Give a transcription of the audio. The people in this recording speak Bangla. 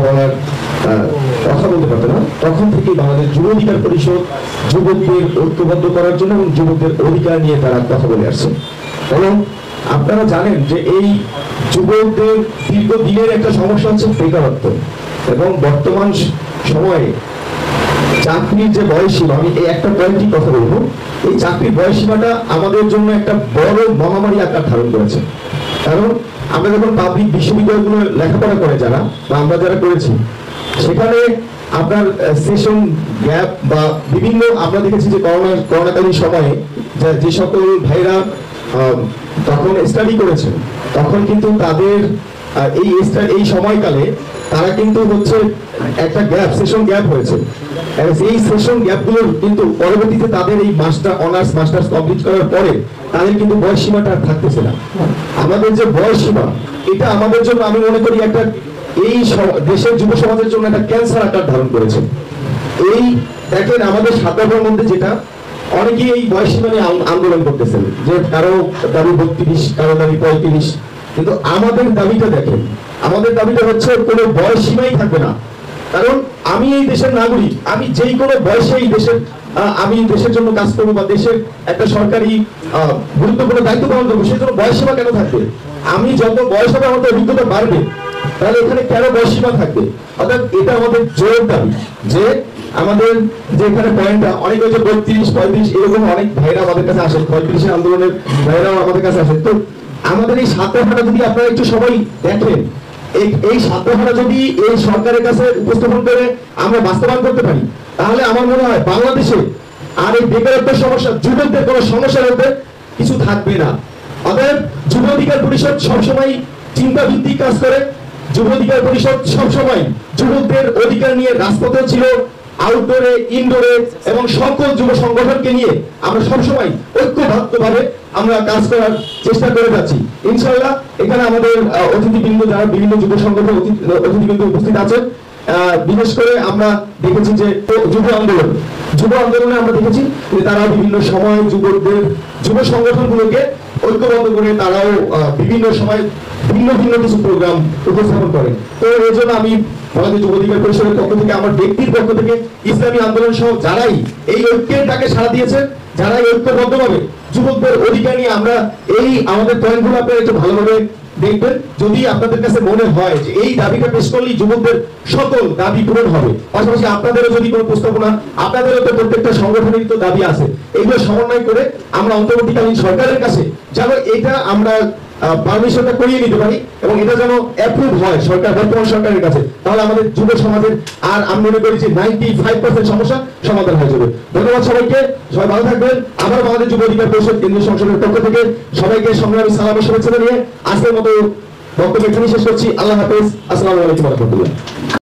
বলার কথা বলতে পারতো না, তখন থেকেই বাংলাদেশ যুব অধিকার পরিষদ যুবকদের ঐক্যবদ্ধ করার জন্য এবং যুবকদের অধিকার নিয়ে তারা কথা বলে আসছে। এবং আপনারা জানেন যে এই যুবকদের দীর্ঘদিনের একটা সমস্যা হচ্ছে বেকারত্ব, এবং বর্তমান সময়ে চাকরির যে বয়সসীমা, আমি এই একটা পয়েন্টই কথা বলবো, এই চাকরির বয়সসীমাটা আমাদের জন্য একটা বড় মহামারী আকার ধারণ করেছে। কারণ আমরা যখন পাবলিক বিশ্ববিদ্যালয়গুলো লেখাপড়া করে যারা বা আমরা যারা করেছি, সেখানে আপনার সেশন গ্যাপ বা বিভিন্ন আমরা দেখেছি যে করোনাকালীন সময়ে যে সকল ভাইরা তখন স্টাডি করেছেন, তখন কিন্তু তাদের এই সময়কালে তারা কিন্তু হচ্ছে একটা গ্যাপ, সেশন গ্যাপ হয়েছে। এই সেশন গ্যাপগুলোর কিন্তু পরবর্তীতে তাদের এই অনার্স মাস্টার্স কমপ্লিট করার পরে তাদের কিন্তু বয়সসীমাটা আর থাকতেছে না। আমাদের যে বয়সসীমা, এটা আমাদের জন্য আমি মনে করি একটা এই দেশের যুব সমাজের জন্য একটা ক্যান্সার আকার ধারণ করেছে। এই দেখেন আমাদের সাধারণের মধ্যে যেটা অনেকেই এই বয়সসীমা নিয়ে আন্দোলন করতেছেন, যে কারো দাবি 32, কারো দাবি 35, কিন্তু আমাদের দাবিটা দেখেন, আমাদের দাবিটা হচ্ছে কোনো বয়সসীমাই থাকবে না। কারণ আমি এই দেশের নাগরিক, আমি যেই কোনো বয়সে এই দেশের আমি দেশের জন্য কাজ করবো বা দেশের একটা সরকারি গুরুত্বপূর্ণ দায়িত্ব পালন করবো, সেই জন্য বয়সসীমা কেন থাকবে? আমি যত বয়স হবে আমাদের অভিজ্ঞতা বাড়বে, তাহলে এখানে কেন বয়সসীমা থাকবে? অর্থাৎ এটা আমাদের জোর দাবি যে আমাদের যে এখানে পয়েন্টটা অনেক হয়েছে 32, 35, এরকম অনেক ভাইরা আমাদের কাছে আসেন, 35 আন্দোলনের ভাইরাও আমাদের কাছে আসেন। তো আমাদের এই সাতটা যদি আপনারা একটু সবাই দেখেন, এই সাতটা যদি এই সরকারের কাছে উপস্থাপন করে আমরা বাস্তবায়ন করতে পারি, তাহলে আমার মনে হয় বাংলাদেশে আর এই বেকারত্বের সমস্যা, যুবকদের কোনো সমস্যার মধ্যে কিছু থাকবে না। অতএব যুব অধিকার পরিষদ সবসময় চিন্তা ভিত্তিক কাজ করে। যুব অধিকার পরিষদ সবসময় যুবকদের অধিকার নিয়ে রাজপথে ছিল, আউটডোরে, ইনডোরে, এবং সকল যুব সংগঠনকে নিয়ে আমরা সবসময় ঐক্যবদ্ধভাবে আমরা কাজ করার চেষ্টা করে যাচ্ছি। ইনশাআল্লাহ এখানে আমাদের অতিথিবৃন্দ যারা বিভিন্ন যুব সংগঠন অতিথিবৃন্দ উপস্থিত আছেন, বিশেষ করে আমরা দেখেছি যে যুব আন্দোলনে আমরা দেখেছি যে তারা বিভিন্ন সময় যুবকদের যুব সংগঠনগুলোকে ঐক্যবদ্ধ করে তারাও বিভিন্ন সময় ভিন্ন ভিন্ন কিছু প্রোগ্রাম উপস্থাপন করেন। তো এই জন্য আমি বাংলাদেশ যুব অধিকার পরিষদের পক্ষ থেকে, আমার ব্যক্তির পক্ষ থেকে, ইসলামী আন্দোলন সহ যারাই এই ঐক্যের ডাকে সাড়া দিয়েছেন, যারা এই ঐক্যবদ্ধভাবে যুবকদের অধিকার নিয়ে আমরা এই আমাদের পয়েন্টগুলো আপনারা একটু ভালোভাবে দেখবেন। যদি আপনাদের কাছে মনে হয় যে এই দাবিটা পেশ করলেই যুবকদের সকল দাবি পূরণ হবে, পাশাপাশি আপনাদেরও যদি কোনো প্রস্তাবনা, আপনাদেরও তো প্রত্যেকটা সংগঠনের তো দাবি আছে, এগুলো সমন্বয় করে আমরা অন্তর্বর্তীকালীন সরকারের কাছে যেন এটা আমরা পারমিশনটা করিয়ে নিতে পারি এবং এটা যেন অ্যাপ্রুভ হয় বর্তমান সরকারের কাছে, তাহলে আমাদের যুব সমাজের আর আমি মনে করি যে 95% সমস্যা সমাধান হয়ে যাবে। ধন্যবাদ সবাইকে, সবাই ভালো থাকবেন। আবার আমাদের যুব অধিকার পরিষদ কেন্দ্রীয় সংসদের পক্ষ থেকে সবাইকে সংগ্রামী সালাম ও শুভেচ্ছা জানিয়ে আজকের মতো বক্তব্য এখানেই শেষ করছি। আল্লাহ হাফেজ। আসসালামু আলাইকুম ওয়া রাহমাতুল্লাহ।